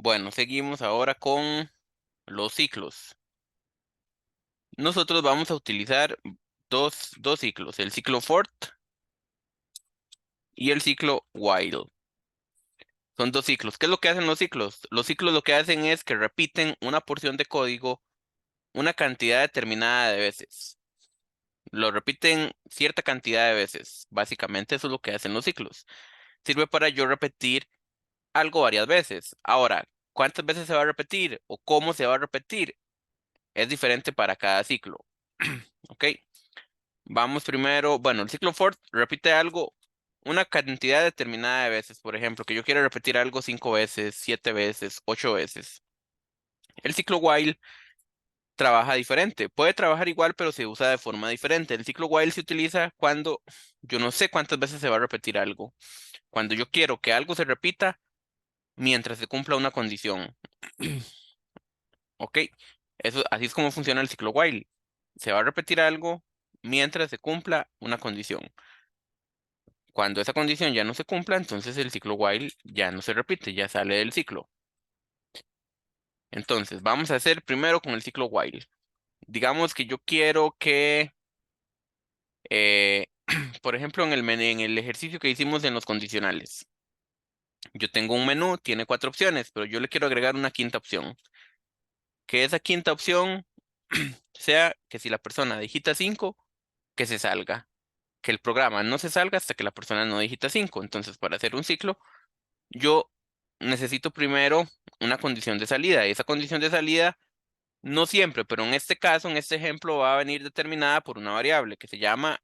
Bueno, seguimos ahora con los ciclos. Nosotros vamos a utilizar dos ciclos, el ciclo for y el ciclo while. Son dos ciclos. ¿Qué es lo que hacen los ciclos? Los ciclos lo que hacen es que repiten una porción de código una cantidad determinada de veces. Lo repiten cierta cantidad de veces. Básicamente eso es lo que hacen los ciclos. Sirve para yo repetir algo varias veces. Ahora, ¿cuántas veces se va a repetir o cómo se va a repetir? Es diferente para cada ciclo. ¿Ok? Vamos primero, bueno, el ciclo for repite algo una cantidad determinada de veces. Por ejemplo, que yo quiero repetir algo 5 veces, 7 veces, 8 veces. El ciclo while trabaja diferente. Puede trabajar igual, pero se usa de forma diferente. El ciclo while se utiliza cuando yo no sé cuántas veces se va a repetir algo. Cuando yo quiero que algo se repita mientras se cumpla una condición. ¿Ok? Eso, así es como funciona el ciclo while. Se va a repetir algo mientras se cumpla una condición. Cuando esa condición ya no se cumpla, entonces el ciclo while ya no se repite, ya sale del ciclo. Entonces, vamos a hacer primero con el ciclo while. Digamos que yo quiero que, eh, por ejemplo, en el ejercicio que hicimos en los condicionales, yo tengo un menú, tiene 4 opciones, pero yo le quiero agregar una quinta opción. Que esa quinta opción sea que si la persona digita 5, que se salga. Que el programa no se salga hasta que la persona no digita 5. Entonces, para hacer un ciclo, yo necesito primero una condición de salida. Y esa condición de salida, no siempre, pero en este caso, en este ejemplo, va a venir determinada por una variable que se llama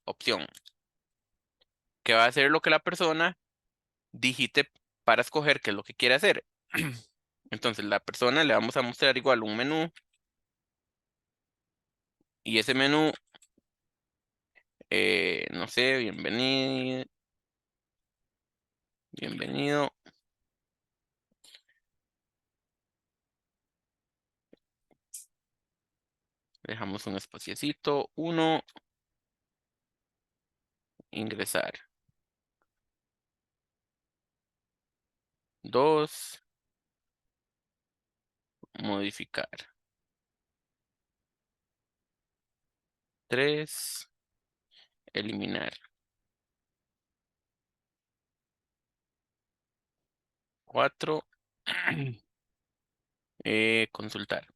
opción, que va a ser lo que la persona digite para escoger qué es lo que quiere hacer. Entonces, la persona le vamos a mostrar igual un menú y ese menú, no sé, bienvenido, bienvenido. Dejamos un espaciecito, 1, ingresar, 2, modificar, 3, eliminar, 4, consultar.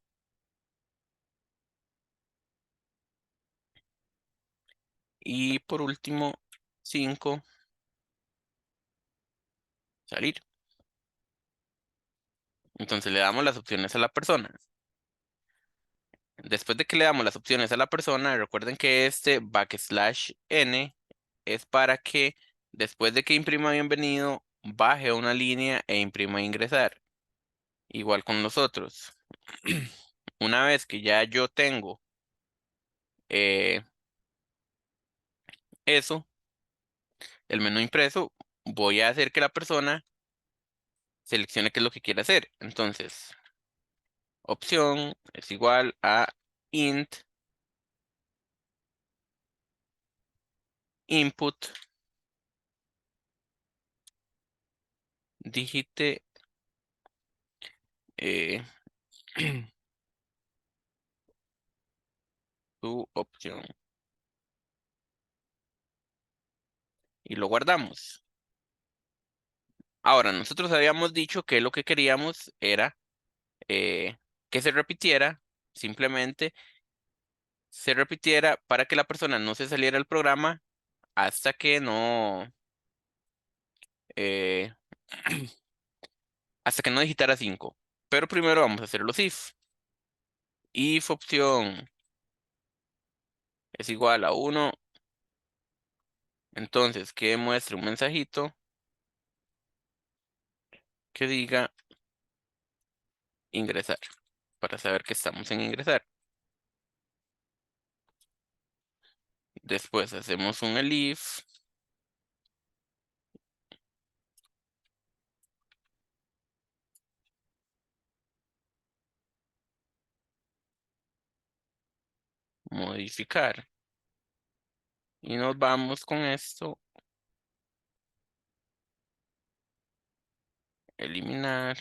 Y por último, 5, salir. Entonces le damos las opciones a la persona. Después de que le damos las opciones a la persona, recuerden que este \n es para que después de que imprima bienvenido, baje una línea e imprima ingresar. Igual con los otros. Una vez que ya yo tengo eh, eso, el menú impreso, voy a hacer que la persona seleccione qué es lo que quiere hacer. Entonces, opción es igual a int input digite eh, tu opción y lo guardamos. Ahora, nosotros habíamos dicho que lo que queríamos era que se repitiera, simplemente se repitiera para que la persona no se saliera del programa hasta que no, eh, hasta que no digitara 5. Pero primero vamos a hacer los if. If opción es igual a 1, entonces que muestre un mensajito que diga ingresar, para saber que estamos en ingresar. Después hacemos un elif, modificar. Y nos vamos con esto, eliminar,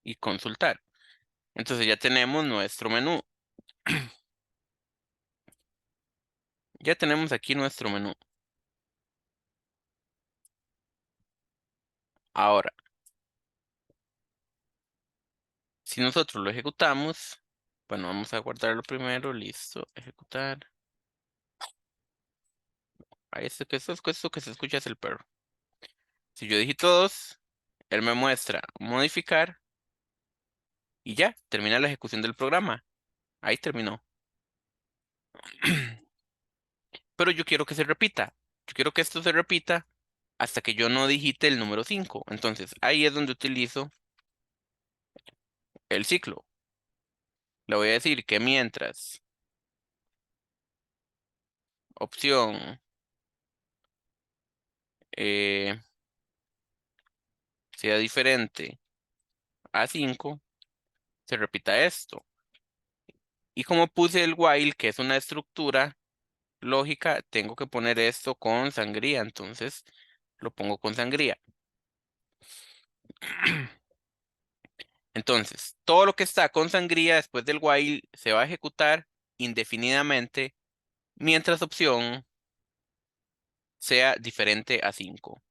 y consultar. Entonces ya tenemos nuestro menú. Ya tenemos aquí nuestro menú. Ahora, si nosotros lo ejecutamos, bueno, vamos a guardarlo primero, listo, ejecutar. Ahí esto que se escucha es el perro. Si yo digito 2, él me muestra modificar y ya, termina la ejecución del programa. Ahí terminó. Pero yo quiero que se repita. Yo quiero que esto se repita hasta que yo no digite el número 5. Entonces, ahí es donde utilizo el ciclo. Le voy a decir que mientras opción eh, sea diferente a 5, se repita esto. Y como puse el while, que es una estructura lógica, tengo que poner esto con sangría. Entonces, lo pongo con sangría. Entonces, todo lo que está con sangría después del while se va a ejecutar indefinidamente mientras opción sea diferente a 5.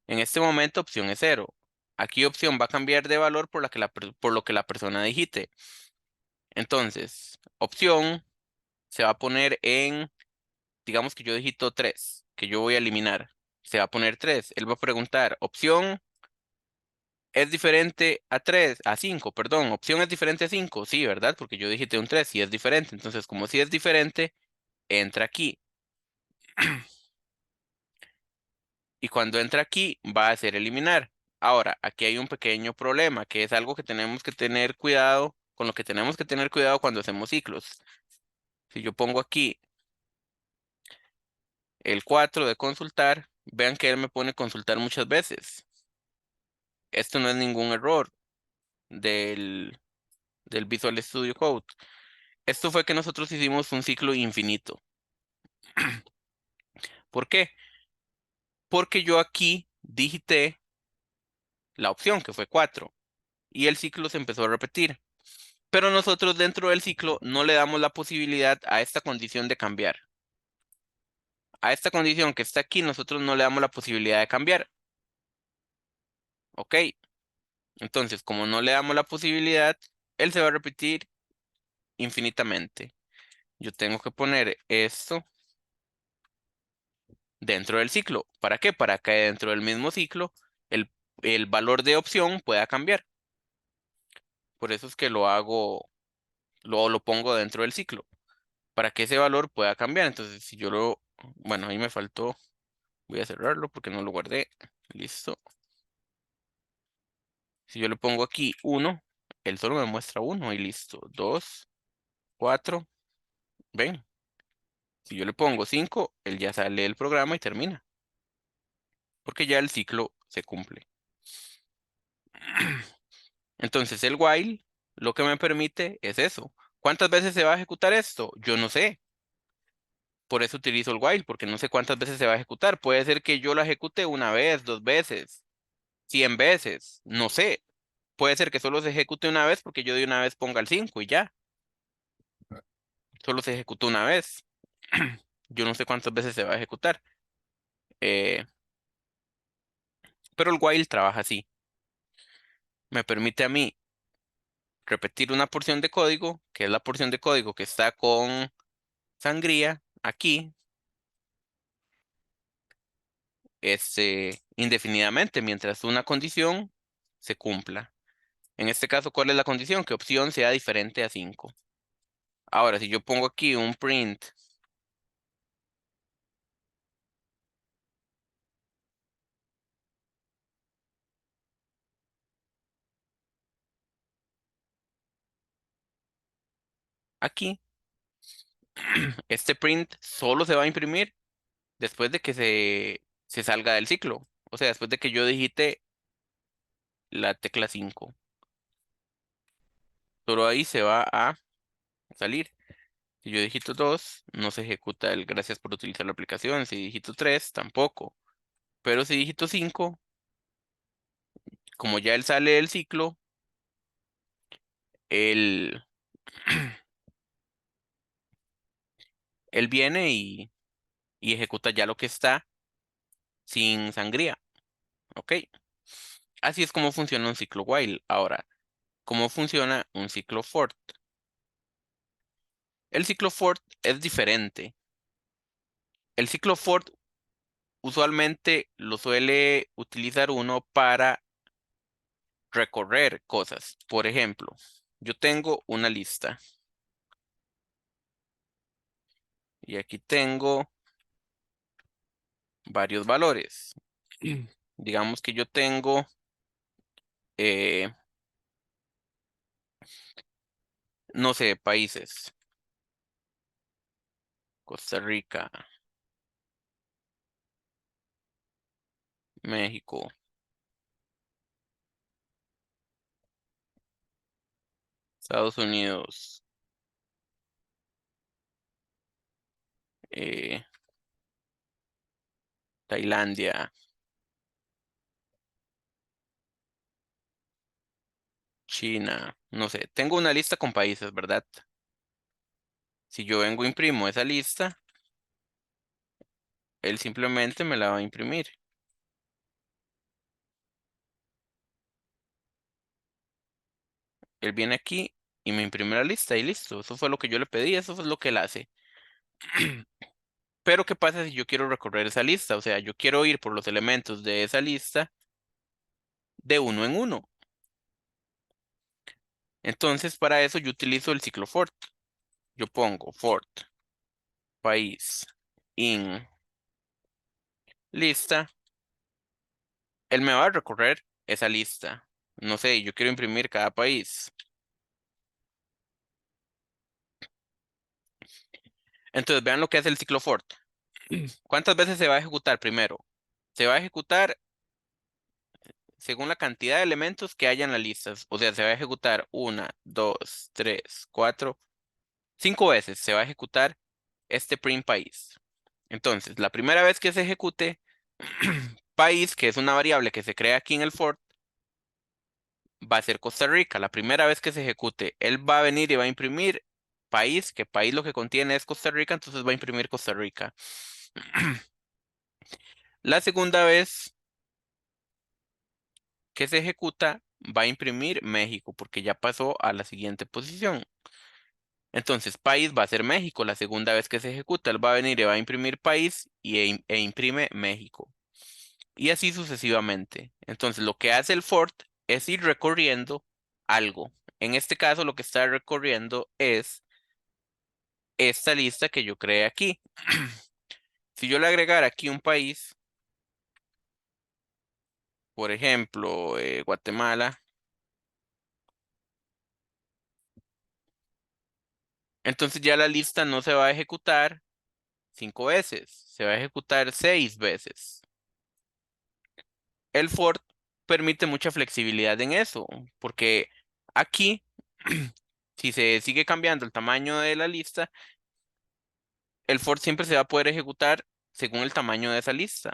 En este momento opción es 0. Aquí opción va a cambiar de valor por, por lo que la persona digite. Entonces, opción se va a poner en, digamos que yo digito 3, que yo voy a eliminar. Se va a poner 3. Él va a preguntar, opción es diferente a 3, a 5, perdón. Opción es diferente a 5, sí, ¿verdad? Porque yo digité un 3, sí es diferente. Entonces, como si es diferente, entra aquí. Y cuando entra aquí, va a ser eliminar. Ahora, aquí hay un pequeño problema, que es algo que tenemos que tener cuidado, con lo que tenemos que tener cuidado cuando hacemos ciclos. Si yo pongo aquí el 4 de consultar, vean que él me pone consultar muchas veces. Esto no es ningún error del, del Visual Studio Code. Esto fue que nosotros hicimos un ciclo infinito. ¿Por qué? Porque yo aquí digité la opción, que fue 4, y el ciclo se empezó a repetir. Pero nosotros dentro del ciclo no le damos la posibilidad a esta condición de cambiar. A esta condición que está aquí, nosotros no le damos la posibilidad de cambiar. ¿Ok? Entonces, como no le damos la posibilidad, él se va a repetir infinitamente. Yo tengo que poner esto dentro del ciclo. ¿Para qué? Para que dentro del mismo ciclo el, el valor de opción pueda cambiar. Por eso es que lo hago, lo pongo dentro del ciclo. Para que ese valor pueda cambiar. Entonces, si yo lo, bueno, ahí me faltó. Voy a cerrarlo porque no lo guardé. Listo. Si yo le pongo aquí 1, él solo me muestra 1 y listo. 2, 4, ven. Si yo le pongo 5, él ya sale del programa y termina. Porque ya el ciclo se cumple. Entonces el while lo que me permite es eso. ¿Cuántas veces se va a ejecutar esto? Yo no sé. Por eso utilizo el while, porque no sé cuántas veces se va a ejecutar. Puede ser que yo lo ejecute una vez, 2 veces, 100 veces. No sé. Puede ser que solo se ejecute una vez porque yo de una vez ponga el 5 y ya. Solo se ejecutó una vez. Yo no sé cuántas veces se va a ejecutar. Eh, pero el while trabaja así. Me permite a mí repetir una porción de código, que es la porción de código que está con sangría aquí, indefinidamente, mientras una condición se cumpla. En este caso, ¿cuál es la condición? Que opción sea diferente a 5. Ahora, si yo pongo aquí un print aquí, este print solo se va a imprimir después de que se salga del ciclo. O sea, después de que yo digite la tecla 5. Solo ahí se va a salir. Si yo digito 2, no se ejecuta el gracias por utilizar la aplicación. Si digito 3, tampoco. Pero si digito 5, como ya él sale del ciclo, él, él viene y ejecuta ya lo que está sin sangría. ¿Ok? Así es como funciona un ciclo while. Ahora, ¿cómo funciona un ciclo for? El ciclo for es diferente. El ciclo for usualmente lo suele utilizar uno para recorrer cosas. Por ejemplo, yo tengo una lista y aquí tengo varios valores. Digamos que yo tengo, eh, no sé, países. Costa Rica, México, Estados Unidos, eh, Tailandia, China, no sé. Tengo una lista con países, ¿verdad? Si yo vengo imprimo esa lista, él simplemente me la va a imprimir. Él viene aquí y me imprime la lista y listo. Eso fue lo que yo le pedí, eso fue lo que él hace. Pero ¿qué pasa si yo quiero recorrer esa lista? O sea, yo quiero ir por los elementos de esa lista de uno en uno. Entonces, para eso yo utilizo el ciclo for. Yo pongo for país in lista. Él me va a recorrer esa lista. No sé, yo quiero imprimir cada país. Entonces, vean lo que hace el ciclo for. ¿Cuántas veces se va a ejecutar primero? Se va a ejecutar según la cantidad de elementos que haya en las listas. O sea, se va a ejecutar una, dos, tres, cuatro, 5 veces se va a ejecutar este print país. Entonces, la primera vez que se ejecute país, que es una variable que se crea aquí en el for, va a ser Costa Rica. La primera vez que se ejecute, él va a venir y va a imprimir país, que país lo que contiene es Costa Rica, entonces va a imprimir Costa Rica. La segunda vez que se ejecuta, va a imprimir México, porque ya pasó a la siguiente posición. Entonces, país va a ser México. La segunda vez que se ejecuta, él va a venir y va a imprimir país e imprime México. Y así sucesivamente. Entonces, lo que hace el for es ir recorriendo algo. En este caso, lo que está recorriendo es esta lista que yo creé aquí. Si yo le agregara aquí un país, por ejemplo, Guatemala, entonces ya la lista no se va a ejecutar 5 veces, se va a ejecutar 6 veces. El for permite mucha flexibilidad en eso, porque aquí, si se sigue cambiando el tamaño de la lista, el for siempre se va a poder ejecutar según el tamaño de esa lista.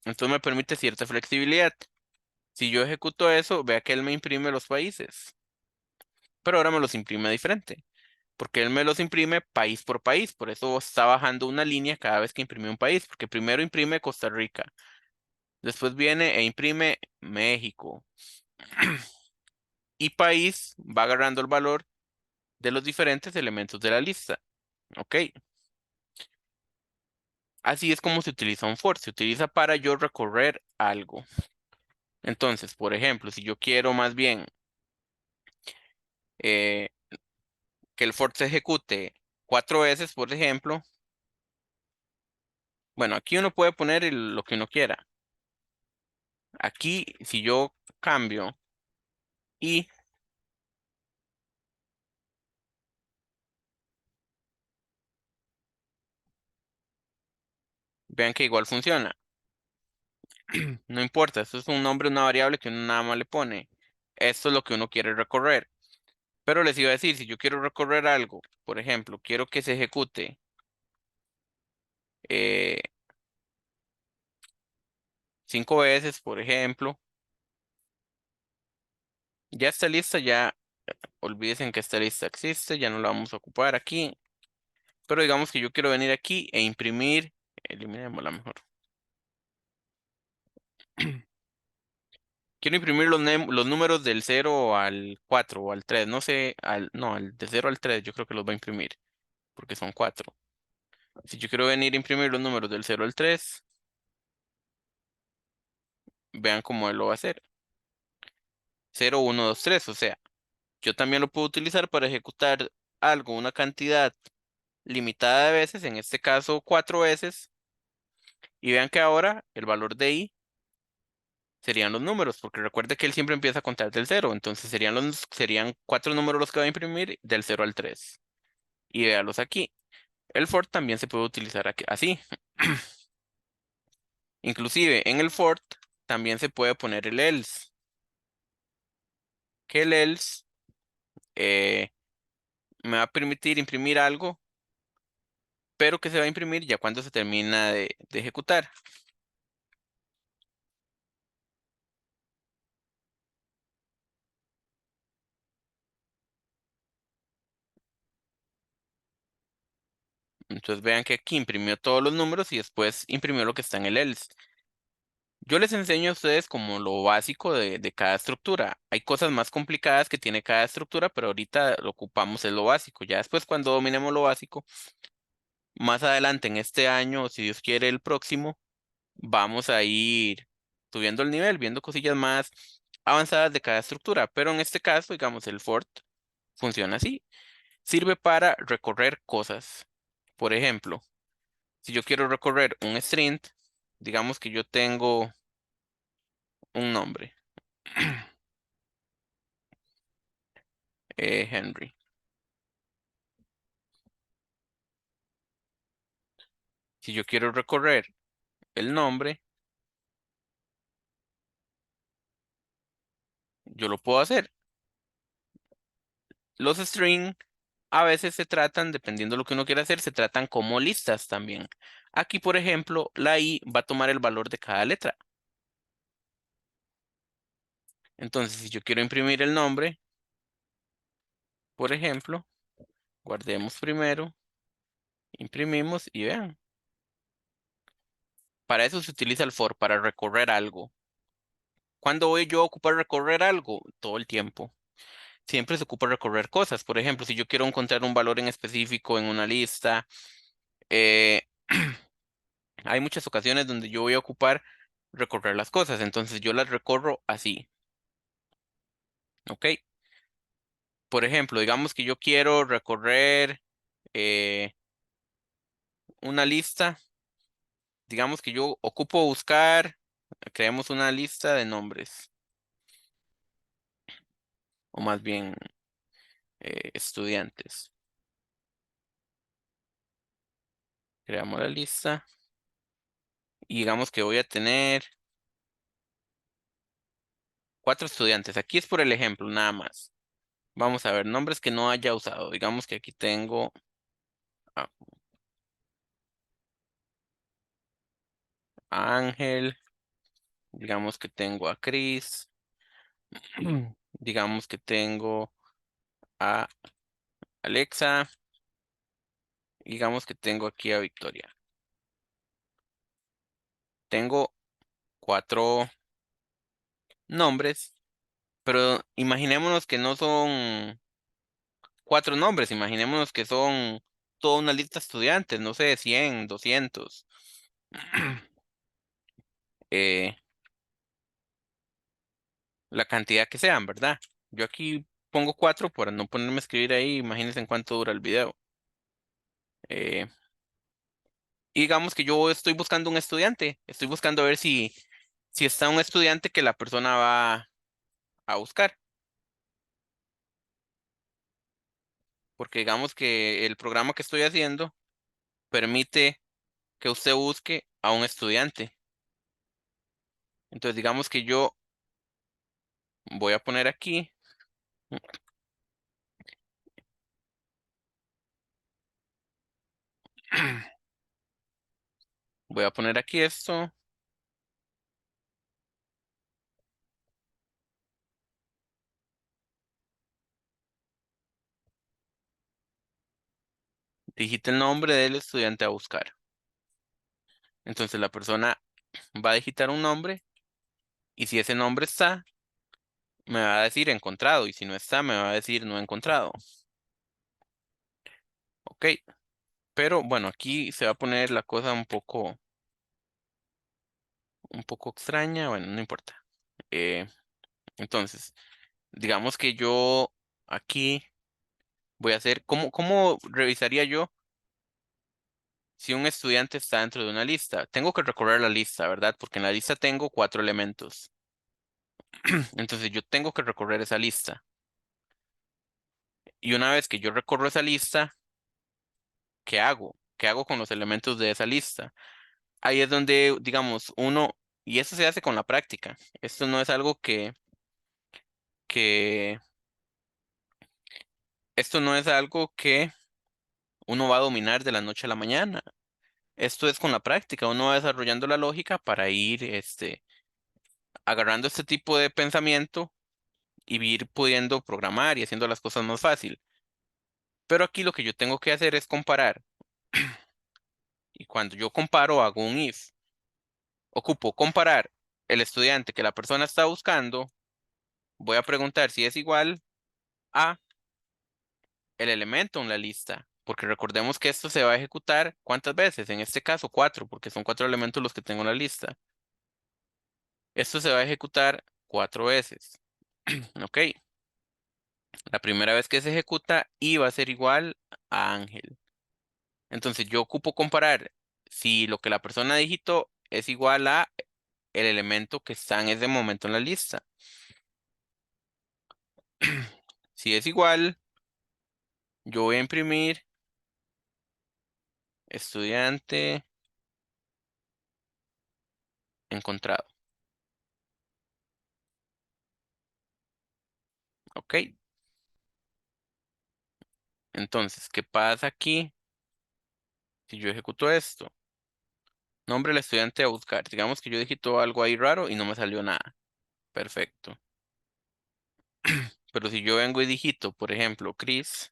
Entonces me permite cierta flexibilidad. Si yo ejecuto eso, vea que él me imprime los países, pero ahora me los imprime diferente, porque él me los imprime país por país. Por eso está bajando una línea cada vez que imprime un país, porque primero imprime Costa Rica, después viene e imprime México, y país va agarrando el valor de los diferentes elementos de la lista. ¿Ok? Así es como se utiliza un for. Se utiliza para yo recorrer algo. Entonces, por ejemplo, si yo quiero más bien eh, que el for se ejecute 4 veces, por ejemplo, bueno, aquí uno puede poner lo que uno quiera. Aquí, si yo cambio y vean que igual funciona. No importa, esto es un nombre, una variable que uno nada más le pone. Esto es lo que uno quiere recorrer. Pero les iba a decir, si yo quiero recorrer algo, por ejemplo, quiero que se ejecute 5 veces, por ejemplo, ya está lista, ya olvídense que esta lista existe, ya no la vamos a ocupar aquí. Pero digamos que yo quiero venir aquí e imprimir, eliminémosla mejor. Quiero imprimir los números del 0 al 4 o al 3, no sé, no, de 0 al 3 yo creo que los va a imprimir, porque son 4. Si yo quiero venir a imprimir los números del 0 al 3, vean cómo él lo va a hacer. 0, 1, 2, 3, o sea, yo también lo puedo utilizar para ejecutar algo, una cantidad limitada de veces, en este caso 4 veces, y vean que ahora el valor de i serían los números, porque recuerde que él siempre empieza a contar del 0, entonces serían 4 números los que va a imprimir del 0 al 3. Y véalos aquí. El for también se puede utilizar así. Inclusive en el for también se puede poner el else, que el else eh, me va a permitir imprimir algo, pero que se va a imprimir ya cuando se termina de ejecutar. Entonces vean que aquí imprimió todos los números y después imprimió lo que está en el else. Yo les enseño a ustedes como lo básico de cada estructura. Hay cosas más complicadas que tiene cada estructura, pero ahorita lo ocupamos es lo básico. Ya después cuando dominemos lo básico, más adelante en este año, o si Dios quiere el próximo, vamos a ir subiendo el nivel, viendo cosillas más avanzadas de cada estructura. Pero en este caso, digamos, el for funciona así. Sirve para recorrer cosas. Por ejemplo, si yo quiero recorrer un string, digamos que yo tengo un nombre, Henry. Si yo quiero recorrer el nombre, yo lo puedo hacer. Los string a veces se tratan, dependiendo de lo que uno quiera hacer, se tratan como listas también. Aquí, por ejemplo, la i va a tomar el valor de cada letra. Entonces, si yo quiero imprimir el nombre, por ejemplo, guardemos primero, imprimimos y vean. Para eso se utiliza el for, para recorrer algo. ¿Cuándo voy yo a ocupar recorrer algo? Todo el tiempo. Siempre se ocupa recorrer cosas. Por ejemplo, si yo quiero encontrar un valor en específico en una lista, eh, hay muchas ocasiones donde yo voy a ocupar recorrer las cosas. Entonces yo las recorro así. ¿Ok? Por ejemplo, digamos que yo quiero recorrer eh, una lista. Digamos que yo ocupo buscar, creemos una lista de nombres, o más bien estudiantes. Creamos la lista y digamos que voy a tener 4 estudiantes. Aquí es por el ejemplo, nada más. Vamos a ver, nombres que no haya usado. Digamos que aquí tengo a Ángel, digamos que tengo a Chris, digamos que tengo a Alexa, digamos que tengo aquí a Victoria. Tengo 4 nombres, pero imaginémonos que no son 4 nombres, imaginémonos que son toda una lista de estudiantes, no sé, 100, 200. eh, la cantidad que sean, ¿verdad? Yo aquí pongo 4 para no ponerme a escribir ahí, imagínense en cuánto dura el video. Eh, y digamos que yo estoy buscando un estudiante, estoy buscando a ver si está un estudiante que la persona va a buscar, porque digamos que el programa que estoy haciendo permite que usted busque a un estudiante. Entonces digamos que yo voy a poner aquí Voy a poner aquí esto. Digite el nombre del estudiante a buscar. Entonces la persona va a digitar un nombre y si ese nombre está, me va a decir encontrado y si no está, me va a decir no encontrado. Ok, pero bueno, aquí se va a poner la cosa un poco extraña. Bueno, no importa. Eh, entonces, digamos que yo aquí voy a hacer, ¿cómo revisaría yo si un estudiante está dentro de una lista? Tengo que recorrer la lista, ¿verdad? Porque en la lista tengo 4 elementos. Entonces yo tengo que recorrer esa lista. Y una vez que yo recorro esa lista, ¿qué hago? ¿Qué hago con los elementos de esa lista? Ahí es donde, digamos, y eso se hace con la práctica. Esto no es algo que, esto no es algo que uno va a dominar de la noche a la mañana. Esto es con la práctica. Uno va desarrollando la lógica para ir, agarrando este tipo de pensamiento y ir pudiendo programar y haciendo las cosas más fácil. Pero aquí lo que yo tengo que hacer es comparar. Y cuando yo comparo, hago un if. Ocupo comparar el estudiante que la persona está buscando. Voy a preguntar si es igual a el elemento en la lista. Porque recordemos que esto se va a ejecutar ¿cuántas veces? En este caso, 4, porque son 4 elementos los que tengo en la lista. Esto se va a ejecutar 4 veces. Ok. La primera vez que se ejecuta y va a ser igual a Ángel. Entonces yo ocupo comparar si lo que la persona digitó es igual a el elemento que está en ese momento en la lista. Si es igual, yo voy a imprimir estudiante encontrado. Ok. Entonces, ¿qué pasa aquí si yo ejecuto esto? Nombre del estudiante a buscar. Digamos que yo digito algo ahí raro y no me salió nada. Perfecto. Pero si yo vengo y digito, por ejemplo, Chris,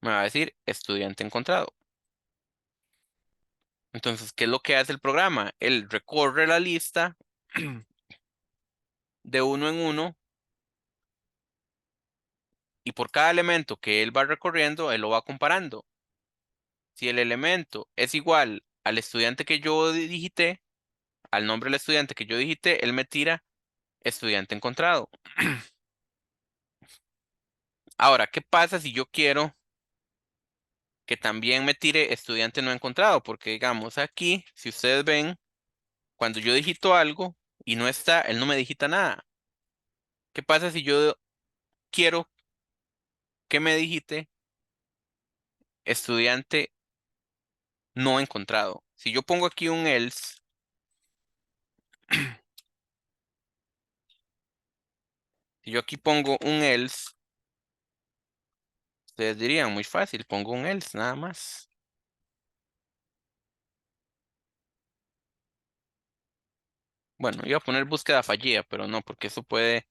me va a decir estudiante encontrado. Entonces, ¿qué es lo que hace el programa? Él recorre la lista de uno en uno y por cada elemento que él va recorriendo, él lo va comparando. Si el elemento es igual al estudiante que yo digité, al nombre del estudiante que yo digité, él me tira estudiante encontrado. Ahora, ¿qué pasa si yo quiero que también me tire estudiante no encontrado? Porque digamos aquí, si ustedes ven, cuando yo digito algo y no está, él no me digita nada. ¿Qué pasa si yo quiero que me digite estudiante no encontrado? Si yo pongo aquí un else, si yo aquí pongo un else, ustedes dirían muy fácil, pongo un else nada más. Bueno, iba a poner búsqueda fallida, pero no, porque eso puede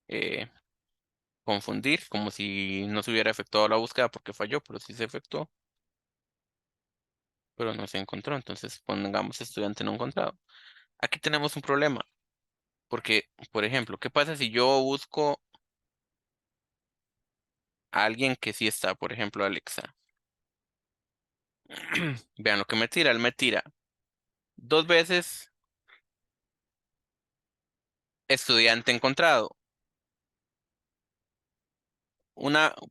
eh, confundir, como si no se hubiera efectuado la búsqueda porque falló, pero sí se efectuó, pero no se encontró. Entonces pongamos estudiante no encontrado. Aquí tenemos un problema, porque, por ejemplo, ¿qué pasa si yo busco a alguien que sí está, por ejemplo, Alexa? Vean lo que me tira, él me tira 2 veces estudiante encontrado.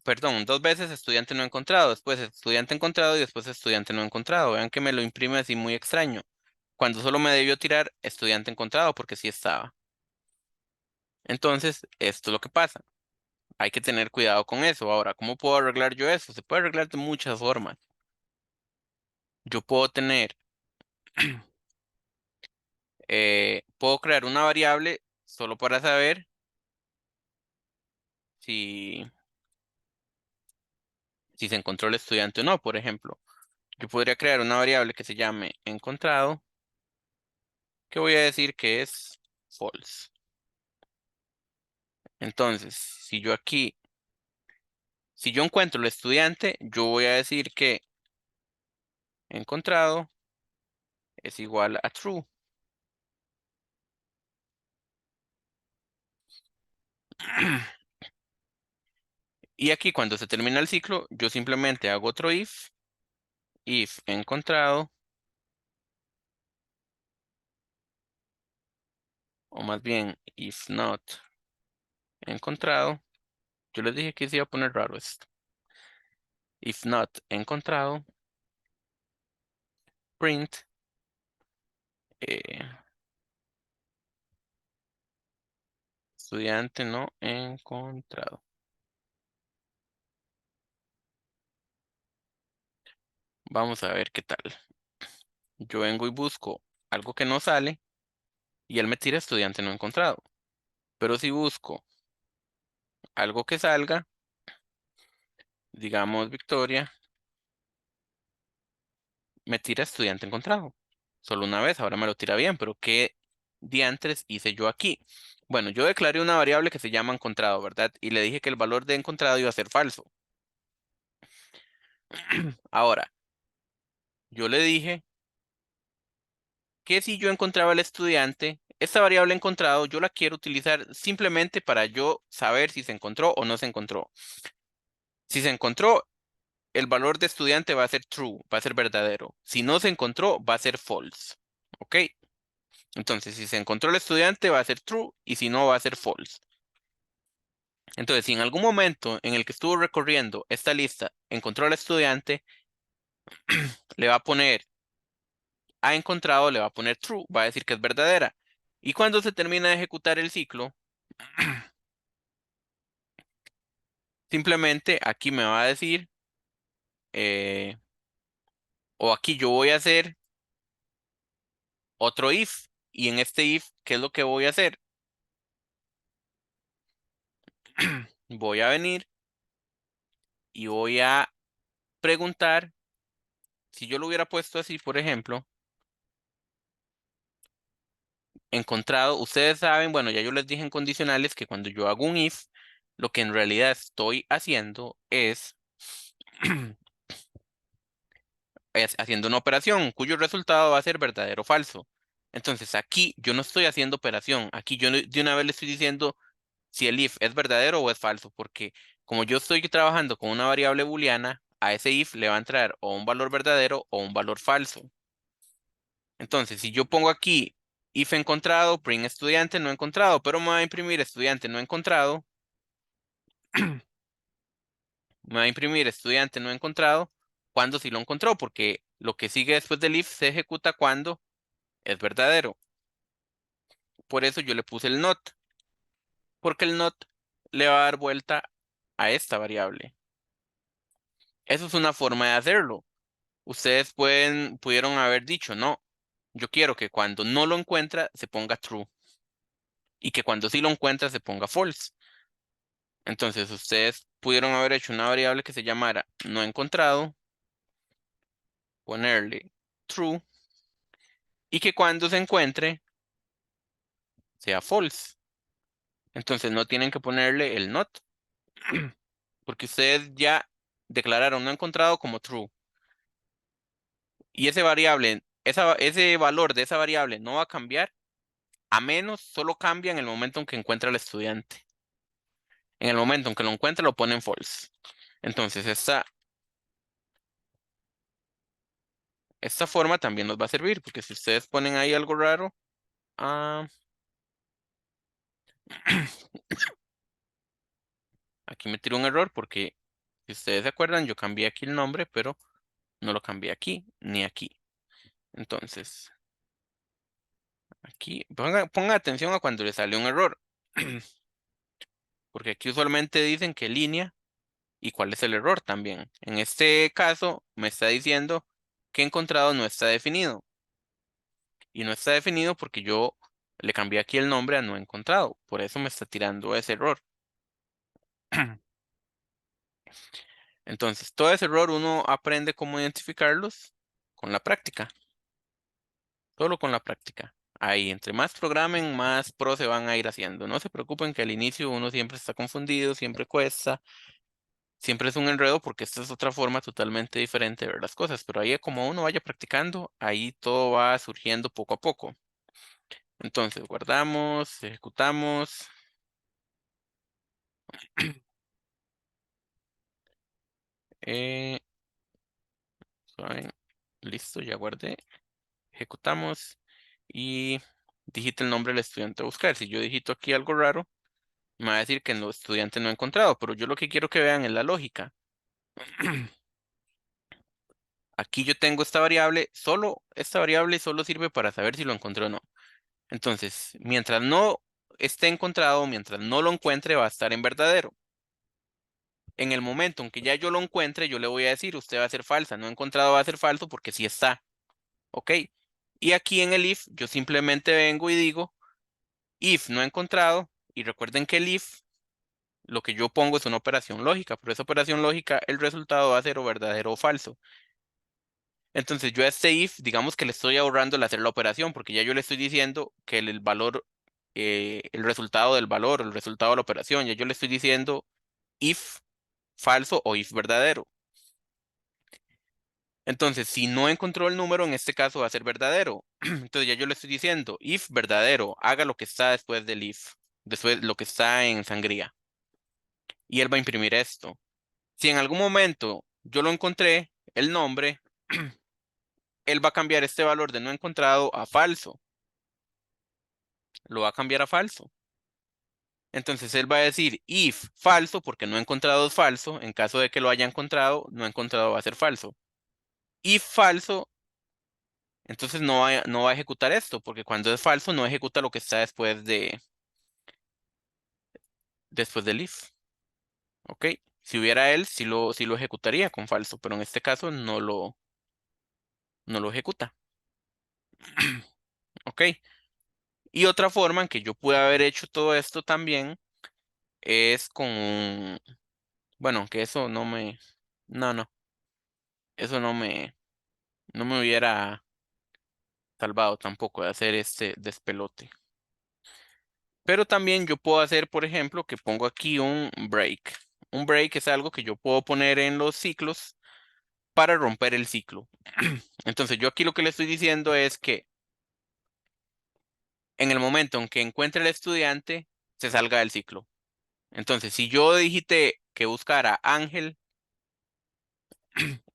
Perdón, 2 veces estudiante no encontrado, después estudiante encontrado y después estudiante no encontrado. Vean que me lo imprime así muy extraño. Cuando solo me debió tirar estudiante encontrado porque sí estaba. Entonces, esto es lo que pasa. Hay que tener cuidado con eso. Ahora, ¿cómo puedo arreglar yo eso? Se puede arreglar de muchas formas. Yo puedo puedo crear una variable solo para saber si, si se encontró el estudiante o no. Por ejemplo, yo podría crear una variable que se llame encontrado, que voy a decir que es false. Entonces, si yo encuentro el estudiante, yo voy a decir que encontrado es igual a true. Y aquí cuando se termina el ciclo, yo simplemente hago otro if encontrado, o más bien if not encontrado. Yo les dije que se iba a poner raro esto. If not encontrado, print eh, estudiante no encontrado. Vamos a ver qué tal. Yo vengo y busco algo que no sale y él me tira estudiante no encontrado. Pero si busco algo que salga, digamos Victoria, me tira estudiante encontrado. Solo una vez, ahora me lo tira bien, pero ¿qué diantres hice yo aquí? Bueno, yo declaré una variable que se llama encontrado, ¿verdad? Y le dije que el valor de encontrado iba a ser falso. Ahora, yo le dije que si yo encontraba al estudiante, esta variable encontrado yo la quiero utilizar simplemente para yo saber si se encontró o no se encontró. Si se encontró, el valor de estudiante va a ser true, va a ser verdadero. Si no se encontró, va a ser false. ¿Ok? Entonces, si se encontró el estudiante, va a ser true y si no, va a ser false. Entonces, si en algún momento en el que estuvo recorriendo esta lista encontró al estudiante, le va a poner ha encontrado, le va a poner true, va a decir que es verdadera. Y cuando se termina de ejecutar el ciclo, simplemente aquí me va a decir, eh, o aquí yo voy a hacer otro if. Y en este if, ¿qué es lo que voy a hacer? Voy a venir y voy a preguntar, si yo lo hubiera puesto así, por ejemplo, encontrado, ustedes saben, bueno, ya yo les dije en condicionales que cuando yo hago un if, lo que en realidad estoy haciendo es haciendo una operación cuyo resultado va a ser verdadero o falso. Entonces aquí yo no estoy haciendo operación, aquí yo de una vez le estoy diciendo si el if es verdadero o es falso, porque como yo estoy trabajando con una variable booleana, a ese if le va a entrar o un valor verdadero o un valor falso. Entonces, si yo pongo aquí if encontrado, print estudiante no encontrado, pero me va a imprimir estudiante no encontrado, me va a imprimir estudiante no encontrado cuando sí lo encontró, porque lo que sigue después del if se ejecuta cuando es verdadero. Por eso yo le puse el not, porque el not le va a dar vuelta a esta variable. Eso es una forma de hacerlo. Ustedes pudieron haber dicho, no, yo quiero que cuando no lo encuentra se ponga true y que cuando sí lo encuentra se ponga false. Entonces ustedes pudieron haber hecho una variable que se llamara no encontrado, ponerle true y que cuando se encuentre sea false. Entonces no tienen que ponerle el not porque ustedes ya declararon no encontrado como true. Y ese variable, ese valor de esa variable no va a cambiar, a menos solo cambia en el momento en que encuentra al estudiante. En el momento en que lo encuentra, lo pone en false. Entonces, esta forma también nos va a servir, porque si ustedes ponen ahí algo raro, ah, aquí me tiró un error, porque si ustedes se acuerdan, yo cambié aquí el nombre, pero no lo cambié aquí ni aquí. Entonces, aquí, pongan atención a cuando le sale un error, porque aquí usualmente dicen que línea. ¿Y cuál es el error también? En este caso me está diciendo que encontrado no está definido. Y no está definido porque yo le cambié aquí el nombre a no encontrado. Por eso me está tirando ese error. Entonces, todo ese error uno aprende cómo identificarlos con la práctica. Solo con la práctica. Ahí, entre más programen, más pro se van a ir haciendo. No se preocupen que al inicio uno siempre está confundido, siempre cuesta, siempre es un enredo porque esta es otra forma totalmente diferente de ver las cosas. Pero ahí como uno vaya practicando, ahí todo va surgiendo poco a poco. Entonces, guardamos, ejecutamos. Eh, suave, listo, ya guardé. Ejecutamos y digita el nombre del estudiante a buscar. Si yo digito aquí algo raro, me va a decir que el estudiante no ha encontrado, pero yo lo que quiero que vean es la lógica. Aquí yo tengo esta variable, solo esta variable solo sirve para saber si lo encontré o no. Entonces, mientras no esté encontrado, mientras no lo encuentre, va a estar en verdadero. En el momento en que ya yo lo encuentre, yo le voy a decir, usted va a ser falsa, no encontrado va a ser falso porque sí está. ¿Ok? Y aquí en el if, yo simplemente vengo y digo, if no encontrado, y recuerden que el if, lo que yo pongo es una operación lógica, pero esa operación lógica, el resultado va a ser o verdadero o falso. Entonces yo a este if, digamos que le estoy ahorrando el hacer la operación, porque ya yo le estoy diciendo que el valor, el resultado del valor, el resultado de la operación, ya yo le estoy diciendo if falso o if verdadero. Entonces, si no encontró el número, en este caso va a ser verdadero. Entonces ya yo le estoy diciendo if verdadero, haga lo que está después del if, después lo que está en sangría. Y él va a imprimir esto. Si en algún momento yo lo encontré, el nombre, él va a cambiar este valor de no encontrado a falso. Lo va a cambiar a falso. Entonces él va a decir if falso, porque no encontrado es falso. En caso de que lo haya encontrado, no encontrado va a ser falso. If falso, entonces no va a ejecutar esto, porque cuando es falso no ejecuta lo que está después del if. ¿Ok? Si hubiera él, sí lo ejecutaría con falso, pero en este caso no lo ejecuta. ¿Ok? Y otra forma en que yo pude haber hecho todo esto también es con bueno, que eso no, eso no me hubiera salvado tampoco de hacer este despelote. Pero también yo puedo hacer, por ejemplo, que pongo aquí un break. Un break es algo que yo puedo poner en los ciclos para romper el ciclo. Entonces yo aquí lo que le estoy diciendo es que en el momento en que encuentre el estudiante, se salga del ciclo. Entonces, si yo digité que buscara Ángel,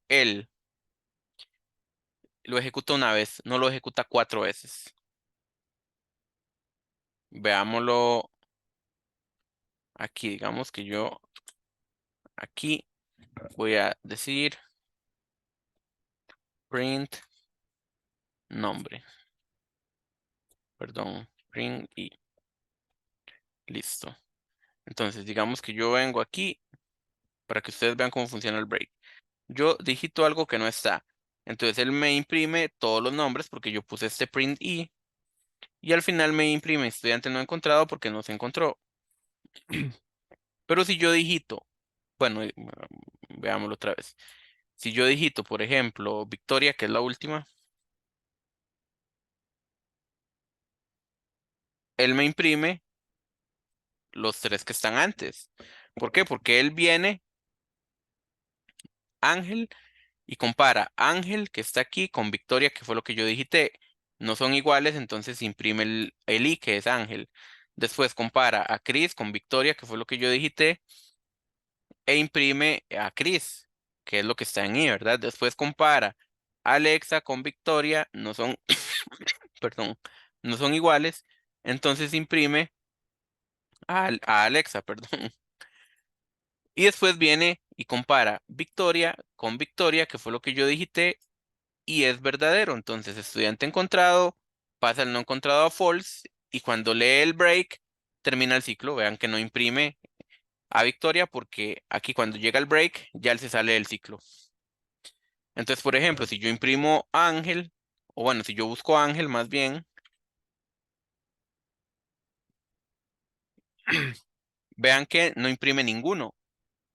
él lo ejecuta una vez, no lo ejecuta 4 veces. Veámoslo aquí, digamos que yo aquí voy a decir print nombre, perdón, print y listo. Entonces, digamos que yo vengo aquí para que ustedes vean cómo funciona el break. Yo digito algo que no está. Entonces él me imprime todos los nombres porque yo puse este print y al final me imprime estudiante no encontrado porque no se encontró. Pero si yo digito, bueno, veámoslo otra vez. Si yo digito, por ejemplo, Victoria, que es la última, él me imprime los tres que están antes. ¿Por qué? Porque él viene, Ángel, y compara Ángel, que está aquí, con Victoria, que fue lo que yo digité. No son iguales, entonces imprime el I, que es Ángel. Después compara a Cris con Victoria, que fue lo que yo digité, e imprime a Cris, que es lo que está en I, ¿verdad? Después compara a Alexa con Victoria, no son, perdón, no son iguales, entonces imprime a Alexa, perdón. Y después viene y compara Victoria con Victoria, que fue lo que yo digité, y es verdadero. Entonces, estudiante encontrado pasa el no encontrado a false, y cuando lee el break, termina el ciclo. Vean que no imprime a Victoria porque aquí cuando llega el break, ya él se sale del ciclo. Entonces, por ejemplo, si yo imprimo Ángel, o bueno, si yo busco Ángel más bien, vean que no imprime ninguno.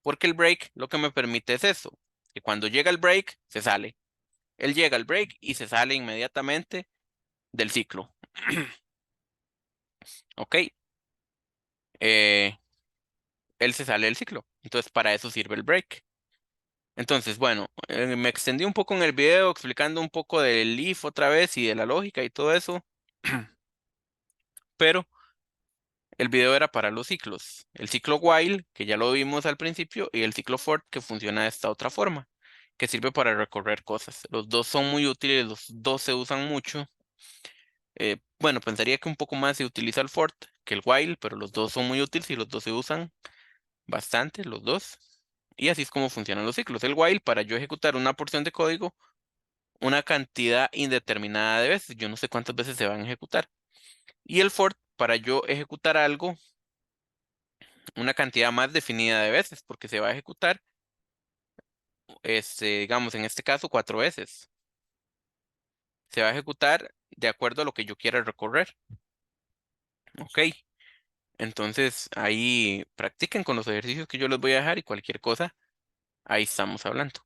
Porque el break lo que me permite es eso, que cuando llega el break, se sale. Él llega al break y se sale inmediatamente del ciclo. ¿Ok? Eh, Él se sale del ciclo. Entonces, para eso sirve el break. Entonces, bueno, me extendí un poco en el video explicando un poco del if otra vez y de la lógica y todo eso, pero el video era para los ciclos. El ciclo while, que ya lo vimos al principio, y el ciclo for, que funciona de esta otra forma, que sirve para recorrer cosas. Los dos son muy útiles, los dos se usan mucho. Bueno, pensaría que un poco más se utiliza el for que el while, pero los dos son muy útiles y los dos se usan bastante, los dos. Y así es como funcionan los ciclos. El while, para yo ejecutar una porción de código, una cantidad indeterminada de veces. Yo no sé cuántas veces se van a ejecutar. Y el for, para yo ejecutar algo, una cantidad más definida de veces, porque se va a ejecutar, digamos, en este caso, 4 veces. Se va a ejecutar de acuerdo a lo que yo quiera recorrer. Ok. Entonces, ahí practiquen con los ejercicios que yo les voy a dejar y cualquier cosa, ahí estamos hablando.